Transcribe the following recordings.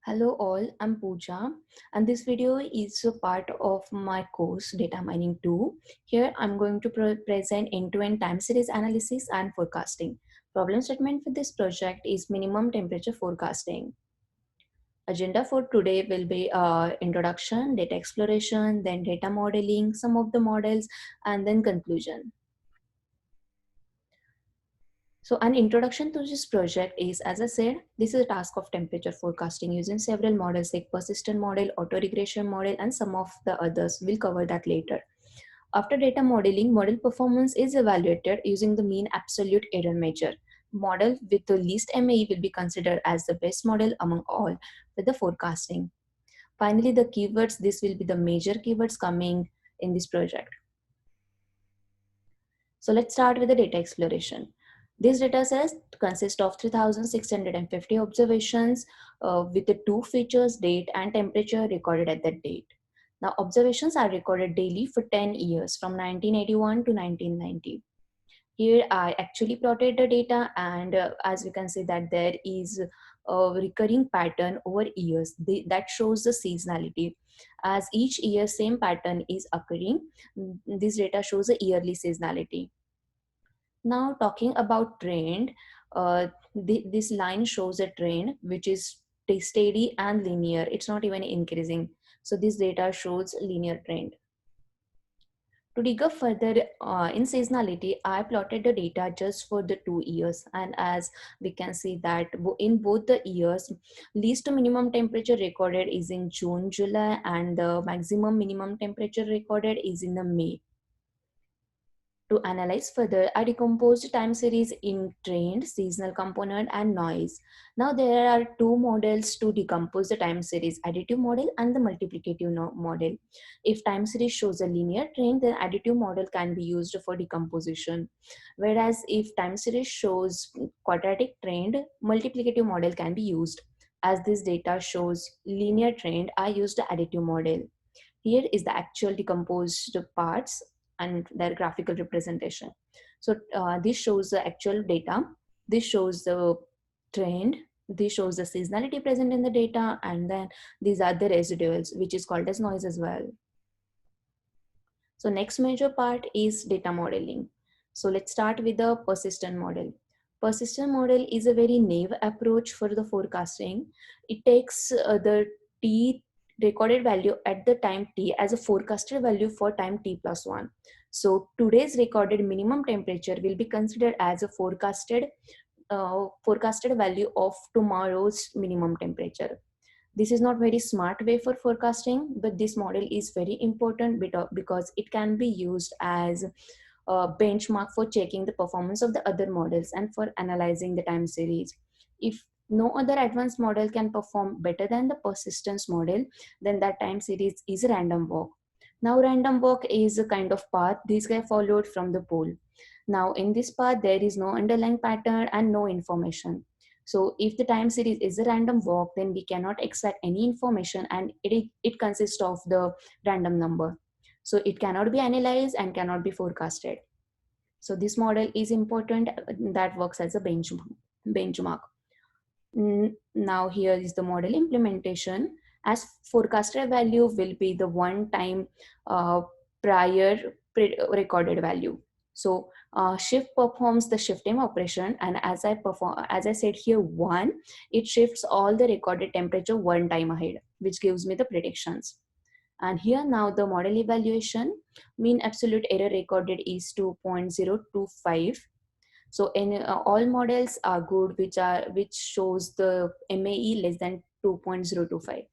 Hello all, I'm Pooja and this video is a part of my course Data Mining 2. Here I'm going to present end-to-end time series analysis and forecasting. Problem statement for this project is minimum temperature forecasting. Agenda for today will be introduction, data exploration, then data modeling, some of the models, and then conclusion. So an introduction to this project is, as I said, this is a task of temperature forecasting using several models like persistent model, auto-regression model, and some of the others. We'll cover that later. After data modeling, model performance is evaluated using the mean absolute error measure. Model with the least MAE will be considered as the best model among all with the forecasting. Finally, the keywords, this will be the major keywords coming in this project. So let's start with the data exploration. This data set consists of 3,650 observations with the two features, date and temperature recorded at that date. Now, observations are recorded daily for 10 years from 1981 to 1990. Here I actually plotted the data, and as we can see that there is a recurring pattern over years that shows the seasonality. As each year same pattern is occurring, this data shows a yearly seasonality. Now talking about trend, this line shows a trend which is steady and linear. It's not even increasing. So this data shows linear trend. To dig up further in seasonality, I plotted the data just for the 2 years. And as we can see that in both the years, least to minimum temperature recorded is in June, July, and the maximum minimum temperature recorded is in the May. To analyze further, I decomposed time series in trend, seasonal component, and noise. Now there are two models to decompose the time series, additive model and the multiplicative model. If time series shows a linear trend, then additive model can be used for decomposition. Whereas if time series shows quadratic trend, multiplicative model can be used. As this data shows linear trend, I used the additive model. Here is the actual decomposed parts and their graphical representation. So this shows the actual data, this shows the trend, this shows the seasonality present in the data, and then these are the residuals, which is called as noise as well. So next major part is data modeling. So let's start with the persistent model. Persistent model is a very naive approach for the forecasting. It takes the t recorded value at the time t as a forecasted value for time t plus 1. So today's recorded minimum temperature will be considered as a forecasted value of tomorrow's minimum temperature. This is not very smart way for forecasting, but this model is very important because it can be used as a benchmark for checking the performance of the other models and for analyzing the time series. If no other advanced model can perform better than the persistence model, then that time series is a random walk. Now random walk is a kind of path this guy followed from the pole. Now in this path there is no underlying pattern and no information. So if the time series is a random walk, then we cannot extract any information, and it consists of the random number. So it cannot be analyzed and cannot be forecasted. So this model is important, that works as a benchmark. Now here is the model implementation. As forecasted value will be the one time prior recorded value. So shift performs the shifting operation, and as I said here, one, it shifts all the recorded temperature one time ahead, which gives me the predictions. And here now the model evaluation, mean absolute error recorded is 2.025. So in all models are good which shows the MAE less than 2.025.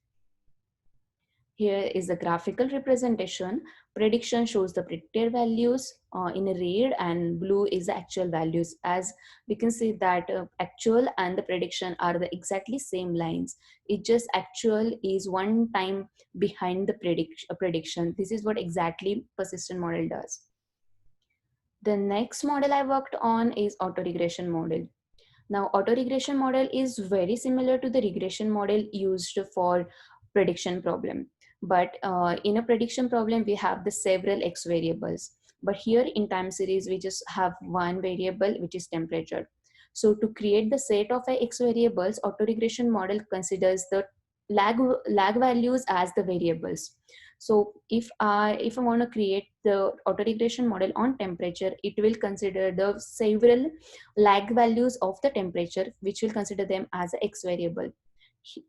Here is the graphical representation. Prediction shows the predicted values in red, and blue is the actual values. As we can see that actual and the prediction are the exactly same lines. It just actual is one time behind the prediction. This is what exactly persistent model does. The next model I worked on is auto-regression model. Now, auto-regression model is very similar to the regression model used for prediction problem. But in a prediction problem, we have the several X variables. But here in time series, we just have one variable, which is temperature. So to create the set of X variables, auto-regression model considers the lag values as the variables. So if I want to create the autoregression model on temperature, it will consider the several lag values of the temperature, which will consider them as a x variable.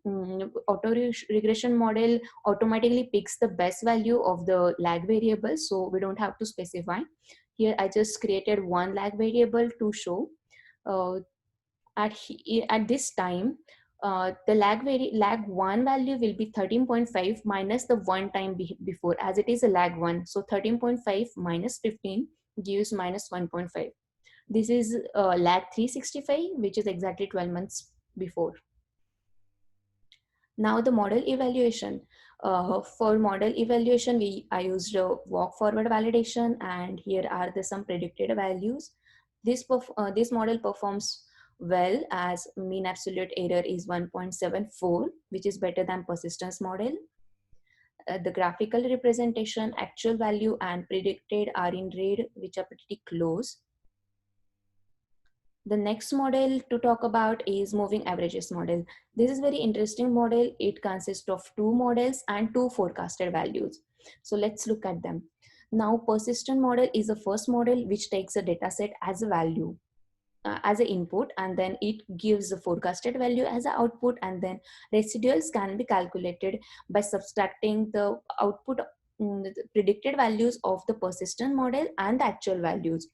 Auto regression model automatically picks the best value of the lag variable, so we don't have to specify. Here I just created one lag variable to show uh, at this time. The lag 1 value will be 13.5 minus the one time before, as it is a lag 1. So 13.5 minus 15 gives minus 1.5. This is lag 365, which is exactly 12 months before. Now the model evaluation. For model evaluation, I used a walk forward validation, and here are some predicted values. This model performs well, as mean absolute error is 1.74, which is better than persistence model. The graphical representation, actual value and predicted are in red, which are pretty close. The next model to talk about is moving averages model. This is very interesting model. It consists of two models and two forecasted values. So let's look at them. Now, persistent model is the first model which takes a data set as a value, as an input, and then it gives the forecasted value as an output, and then residuals can be calculated by subtracting the output, the predicted values of the persistent model and the actual values.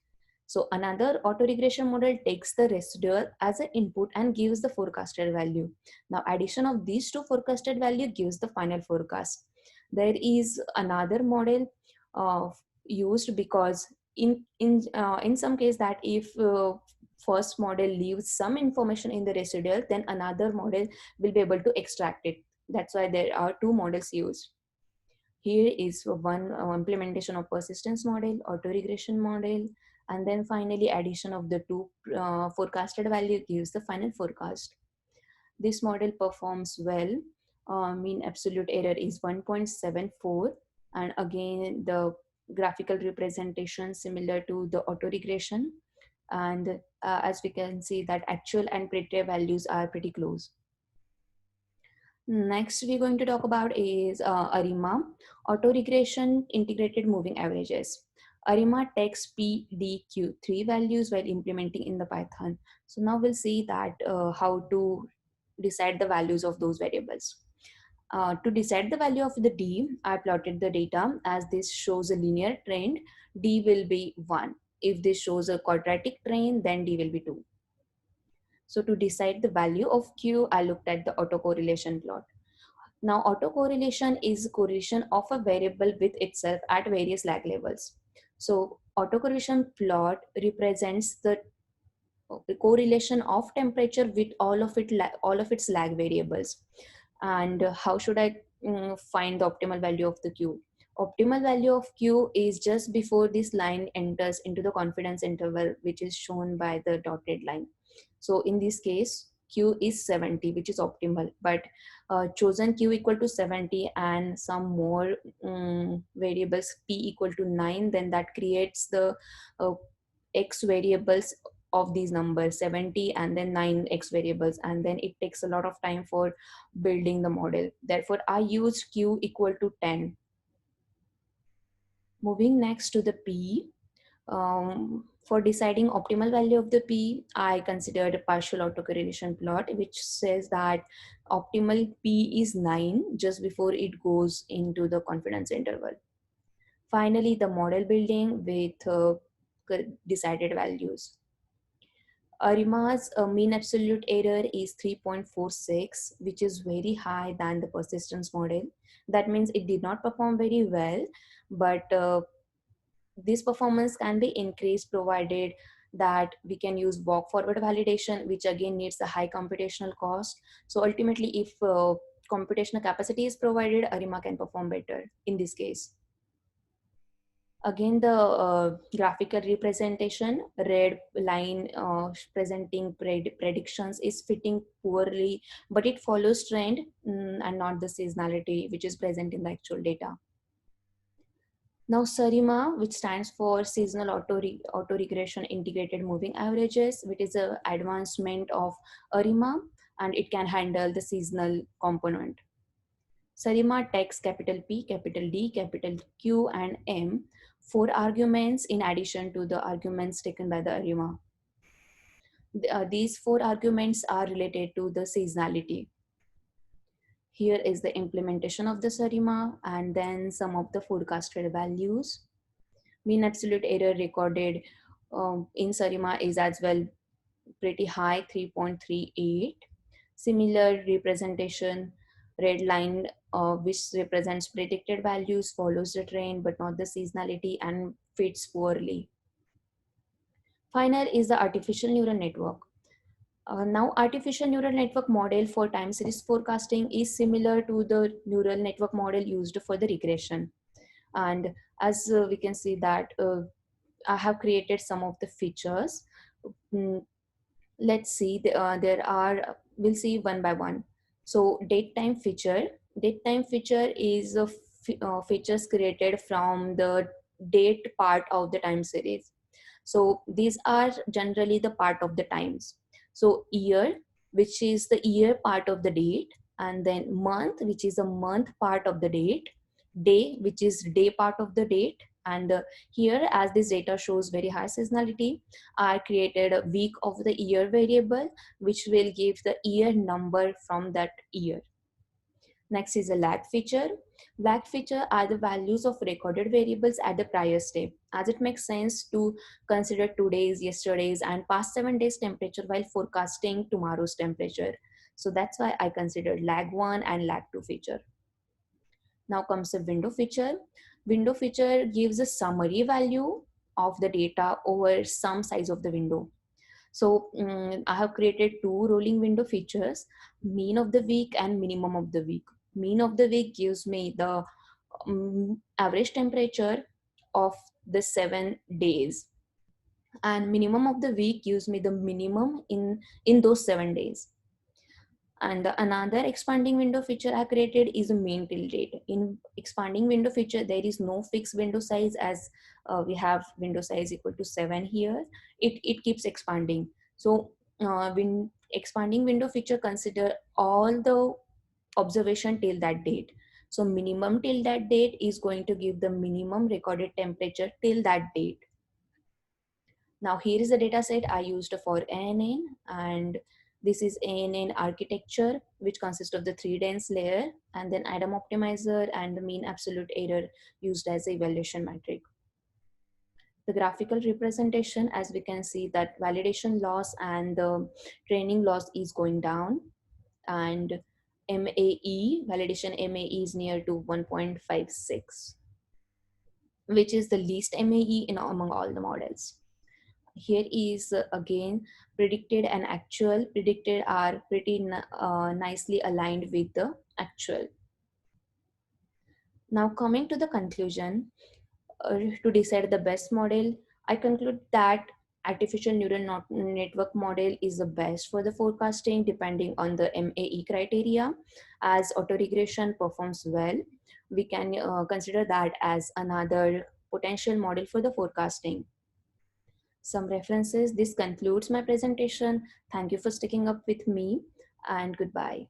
So another autoregression model takes the residual as an input and gives the forecasted value. Now addition of these two forecasted value gives the final forecast. There is another model used because in some case that if first model leaves some information in the residual, then another model will be able to extract it. That's why there are two models used. Here is one implementation of persistence model, autoregression model, and then finally addition of the two forecasted value gives the final forecast. This model performs well. Mean absolute error is 1.74, and again the graphical representation similar to the autoregression, and as we can see that actual and predicted values are pretty close. Next we're going to talk about is ARIMA, auto-regression integrated moving averages. ARIMA takes P, D, Q, three values while implementing in the Python. So now we'll see that how to decide the values of those variables. To decide the value of the D, I plotted the data. As this shows a linear trend, D will be 1. If this shows a quadratic trend, then D will be 2. So to decide the value of Q, I looked at the autocorrelation plot. Now, autocorrelation is correlation of a variable with itself at various lag levels. So autocorrelation plot represents the correlation of temperature with all of its lag variables. And how should I find the optimal value of the Q? Optimal value of Q is just before this line enters into the confidence interval, which is shown by the dotted line. So in this case, Q is 70, which is optimal, but chosen Q equal to 70 and some more variables P equal to 9, then that creates the uh, X variables of these numbers 70 and then 9 X variables, and then it takes a lot of time for building the model. Therefore, I used Q equal to 10. Moving next to the P, for deciding optimal value of the P, I considered a partial autocorrelation plot, which says that optimal P is 9 just before it goes into the confidence interval. Finally, the model building with decided values. ARIMA's mean absolute error is 3.46, which is very high than the persistence model. That means it did not perform very well, but this performance can be increased provided that we can use walk forward validation, which again needs a high computational cost. So ultimately, if computational capacity is provided, ARIMA can perform better in this case. Again, the graphical representation, red line presenting predictions is fitting poorly, but it follows trend and not the seasonality which is present in the actual data. Now SARIMA, which stands for Seasonal Auto-Regression Integrated Moving Averages, which is an advancement of ARIMA, and it can handle the seasonal component. Sarima takes capital P, capital D, capital Q, and M, 4 arguments in addition to the arguments taken by the ARIMA. These 4 arguments are related to the seasonality. Here is the implementation of the SARIMA and then some of the forecasted values. Mean absolute error recorded in SARIMA is as well pretty high, 3.38. Similar representation, red line which represents predicted values follows the trend but not the seasonality and fits poorly. Final is the artificial neural network. Now, artificial neural network model for time series forecasting is similar to the neural network model used for the regression. And as we can see that I have created some of the features. Mm, let's see, there are, we'll see one by one. So date time feature. Date time feature is a features created from the date part of the time series. So these are generally the part of the times. So year, which is the year part of the date, and then month, which is a month part of the date, day, which is day part of the date. And here, as this data shows very high seasonality, I created a week of the year variable, which will give the year number from that year. Next is a lag feature. Lag feature are the values of recorded variables at the prior step, as it makes sense to consider today's, yesterday's, and past 7 days temperature while forecasting tomorrow's temperature. So that's why I considered lag 1 and lag 2 feature. Now comes the window feature. Window feature gives a summary value of the data over some size of the window. So I have created 2 rolling window features, mean of the week and minimum of the week. Mean of the week gives me the average temperature of the 7 days, and minimum of the week gives me the minimum in those 7 days. And another expanding window feature I created is a mean till date. In expanding window feature, there is no fixed window size, as we have window size equal to 7 here. It keeps expanding. So when expanding window feature consider all the observation till that date. So minimum till that date is going to give the minimum recorded temperature till that date. Now here is the data set I used for ANN, and this is ANN architecture, which consists of the 3 dense layer and then Adam optimizer and the mean absolute error used as a evaluation metric. The graphical representation, as we can see that validation loss and the training loss is going down, and MAE, validation MAE is near to 1.56, which is the least MAE in among all the models. Here is again predicted and actual. Predicted are pretty nicely aligned with the actual. Now coming to the conclusion, to decide the best model, I conclude that artificial neural network model is the best for the forecasting depending on the MAE criteria. As autoregression performs well, we can consider that as another potential model for the forecasting. Some references. This concludes my presentation. Thank you for sticking up with me, and goodbye.